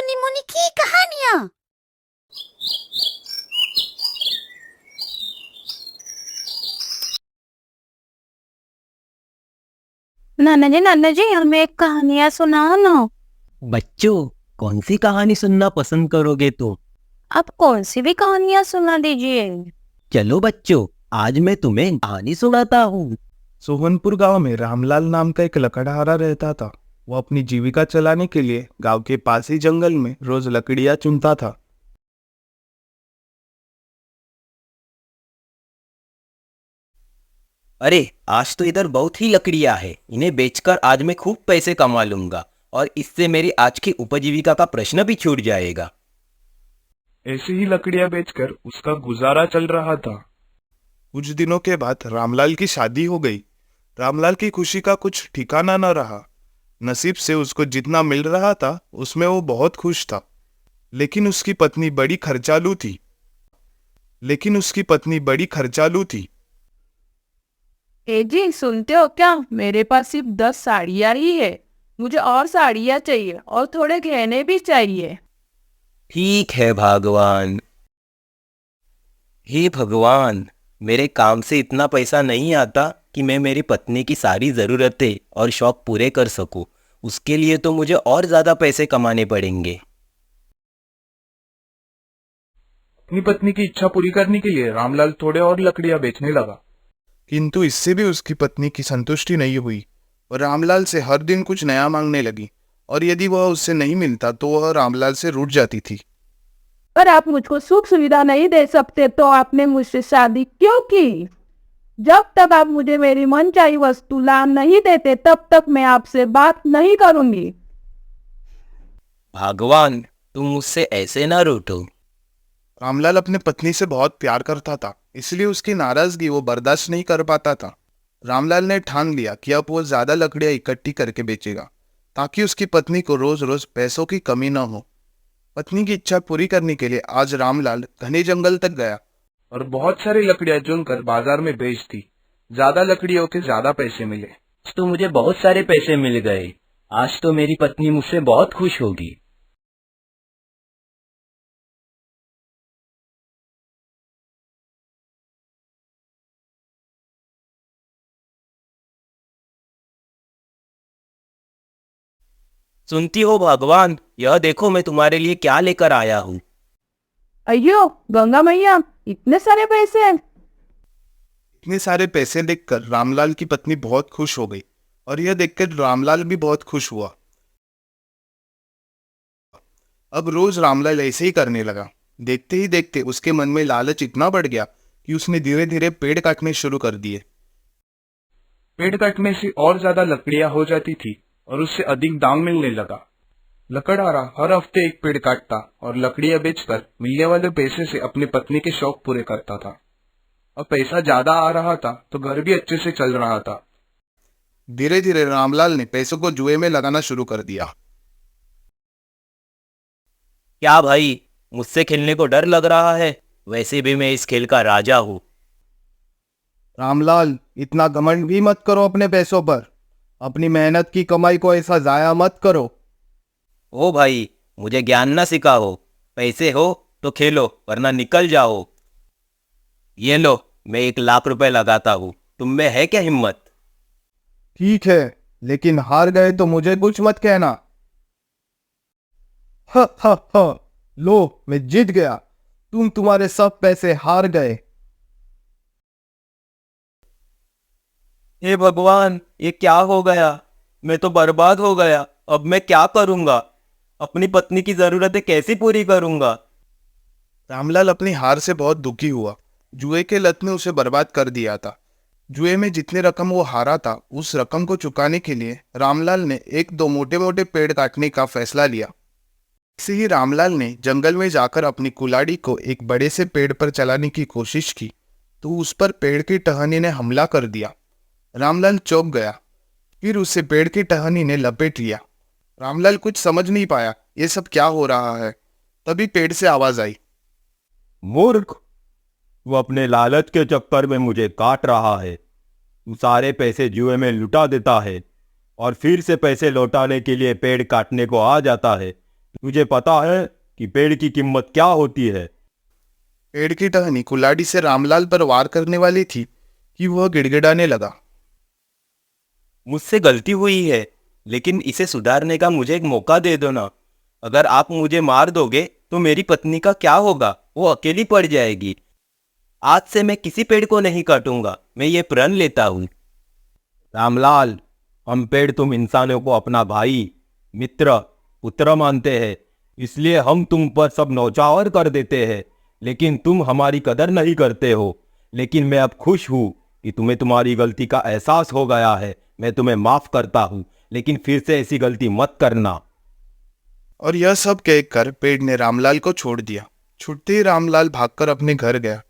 नानी मुनि की कहानियाँ। नाना जी हमें एक कहानियाँ सुनाओ ना। बच्चों, कौन सी कहानी सुनना पसंद करोगे तुम? आप कौन सी भी कहानियाँ सुना दीजिए। चलो बच्चों, आज मैं तुम्हें कहानी सुनाता हूँ। सोहनपुर गांव में रामलाल नाम का एक लकड़हारा रहता था। वो अपनी जीविका चलाने के लिए गांव के पास ही जंगल में रोज लकड़ियां चुनता था। अरे, आज तो इधर बहुत ही लकड़ियाँ हैं। इन्हें बेचकर आज मैं खूब पैसे कमा लूंगा और इससे मेरी आज की उपजीविका का प्रश्न भी छूट जाएगा। ऐसी ही लकड़ियां बेचकर उसका गुजारा चल रहा था। कुछ दिनों के बाद रामलाल की शादी हो गई। रामलाल की खुशी का कुछ ठिकाना न रहा। नसीब से उसको जितना मिल रहा था उसमें वो बहुत खुश था। लेकिन उसकी पत्नी बड़ी खर्चालू थी। ए जी, सुनते हो क्या? मेरे पास सिर्फ 10 साड़ियाँ ही है। मुझे और साड़ियाँ चाहिए और थोड़े गहने भी चाहिए। ठीक है भगवान। हे भगवान, मेरे काम से इतना पैसा नहीं आता कि मैं मेरी पत्नी की सारी ज़रूरतें और शौक पूरे कर सकूं। उसके लिए तो मुझे और ज़्यादा पैसे कमाने पड़ेंगे। अपनी पत्नी की इच्छा पूरी करने के लिए रामलाल थोड़े और लकड़ियां बेचने लगा। किंतु इससे भी उसकी पत्नी की संतुष्टि नहीं हुई। वह रामलाल से हर दिन कुछ नया मांगने लगी और यदि वह उससे नहीं मिलता तो वह रामलाल से रूठ जाती थी। पर आप मुझको सुख सुविधा नहीं दे सकते तो आपने मुझसे शादी क्यों की? जब तक आप मुझे मेरी मनचाही वस्तु ला नहीं देते तब तक मैं आपसे बात नहीं करूंगी। भगवान, तुम मुझसे ऐसे ना रूठो। रामलाल अपने पत्नी से बहुत प्यार करता था, इसलिए उसकी नाराजगी वो बर्दाश्त नहीं कर पाता था। रामलाल ने ठान लिया कि अब वो ज्यादा लकड़ियां इकट्ठी करके बेचेगा ताकि उसकी पत्नी को रोज रोज पैसों की कमी न हो। पत्नी की इच्छा पूरी करने के लिए आज रामलाल घने जंगल तक गया और बहुत सारी लकड़ियां चुनकर बाजार में बेच दी। ज्यादा लकड़ियों के ज्यादा पैसे मिले। आज तो मुझे बहुत सारे पैसे मिल गए। आज तो मेरी पत्नी मुझसे बहुत खुश होगी। सुनती हो भगवान, यह देखो मैं तुम्हारे लिए क्या लेकर आया हूँ। अयो गंगा मैया, इतने सारे पैसे! इतने सारे पैसे देखकर रामलाल की पत्नी बहुत खुश हो गई और यह देखकर रामलाल भी बहुत खुश हुआ। अब रोज रामलाल ऐसे ही करने लगा। देखते ही देखते उसके मन में लालच इतना बढ़ गया कि उसने धीरे धीरे पेड़ काटने शुरू कर दिए। पेड़ काटने से और ज्यादा लकड़ियां हो जाती थी और उससे अधिक दाम मिलने लगा। लकड़हारा हर हफ्ते एक पेड़ काटता और लकड़ियां बेचकर मिलने वाले पैसे से अपनी पत्नी के शौक पूरे करता था। अब पैसा ज्यादा आ रहा था तो घर भी अच्छे से चल रहा था। धीरे धीरे रामलाल ने पैसों को जुए में लगाना शुरू कर दिया। क्या भाई, मुझसे खेलने को डर लग रहा है? वैसे भी मैं इस खेल का राजा हूँ। रामलाल, इतना घमंड भी मत करो अपने पैसों पर। अपनी मेहनत की कमाई को ऐसा जाया मत करो। ओ भाई, मुझे ज्ञान ना सिखाओ। पैसे हो तो खेलो, वरना निकल जाओ। ये लो, मैं 1 लाख रुपए लगाता हूँ। तुम में है क्या हिम्मत? ठीक है, लेकिन हार गए तो मुझे कुछ मत कहना। ह ह ह, लो मैं जीत गया। तुम्हारे सब पैसे हार गए। हे भगवान, ये क्या हो गया? मैं तो बर्बाद हो गया। अब मैं क्या करूंगा? अपनी पत्नी की जरूरतें कैसे पूरी करूंगा? रामलाल अपनी हार से बहुत दुखी हुआ। जुए के लत ने उसे बर्बाद कर दिया था। जुए में जितने रकम वो हारा था उस रकम को चुकाने के लिए रामलाल ने एक दो मोटे मोटे पेड़ काटने का फैसला लिया। इसे ही रामलाल ने जंगल में जाकर अपनी कुल्हाड़ी को एक बड़े से पेड़ पर चलाने की कोशिश की तो उस पर पेड़ की टहनी ने हमला कर दिया। रामलाल चौंक गया। फिर उसे पेड़ की टहनी ने लपेट लिया। रामलाल कुछ समझ नहीं पाया ये सब क्या हो रहा है। तभी पेड़ से आवाज आई। मूर्ख, वो अपने लालच के चक्कर में मुझे काट रहा है। तू सारे पैसे जुए में लुटा देता है और फिर से पैसे लौटाने के लिए पेड़ काटने को आ जाता है। तुझे पता है कि पेड़ की कीमत क्या होती है? पेड़ की टहनी कुल्हाड़ी से रामलाल पर वार करने वाली थी कि वह गिड़गिड़ाने लगा। मुझसे गलती हुई है, लेकिन इसे सुधारने का मुझे एक मौका दे दो ना। अगर आप मुझे मार दोगे तो मेरी पत्नी का क्या होगा? वो अकेली पड़ जाएगी। आज से मैं किसी पेड़ को नहीं काटूंगा, मैं ये प्रण लेता हूँ। रामलाल, हम पेड़ तुम इंसानों को अपना भाई, मित्र, पुत्र मानते हैं, इसलिए हम तुम पर सब नौचावर कर देते हैं, लेकिन तुम हमारी कदर नहीं करते हो। लेकिन मैं अब खुश हूँ कि तुम्हें तुम्हारी गलती का एहसास हो गया है। मैं तुम्हें माफ करता हूँ, लेकिन फिर से ऐसी गलती मत करना। और यह सब कहकर पेड़ ने रामलाल को छोड़ दिया। छुट्टे ही रामलाल भागकर अपने घर गया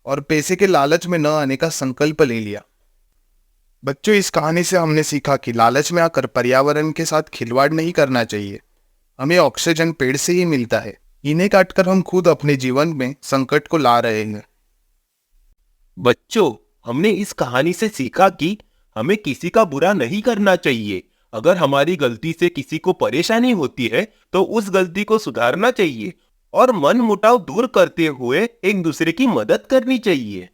और पैसे के लालच में न आने का संकल्प ले लिया। बच्चों, इस कहानी से हमने सीखा कि लालच में आकर पर्यावरण के साथ खिलवाड़ नहीं करना चाहिए। हमें ऑक्सीजन पेड़ से ही मिलता है। इन्हें काटकर हम खुद अपने जीवन में संकट को ला रहे हैं। बच्चों, हमने इस कहानी से सीखा कि हमें किसी का बुरा नहीं करना चाहिए। अगर हमारी गलती से किसी को परेशानी होती है तो उस गलती को सुधारना चाहिए और मन मुटाव दूर करते हुए एक दूसरे की मदद करनी चाहिए।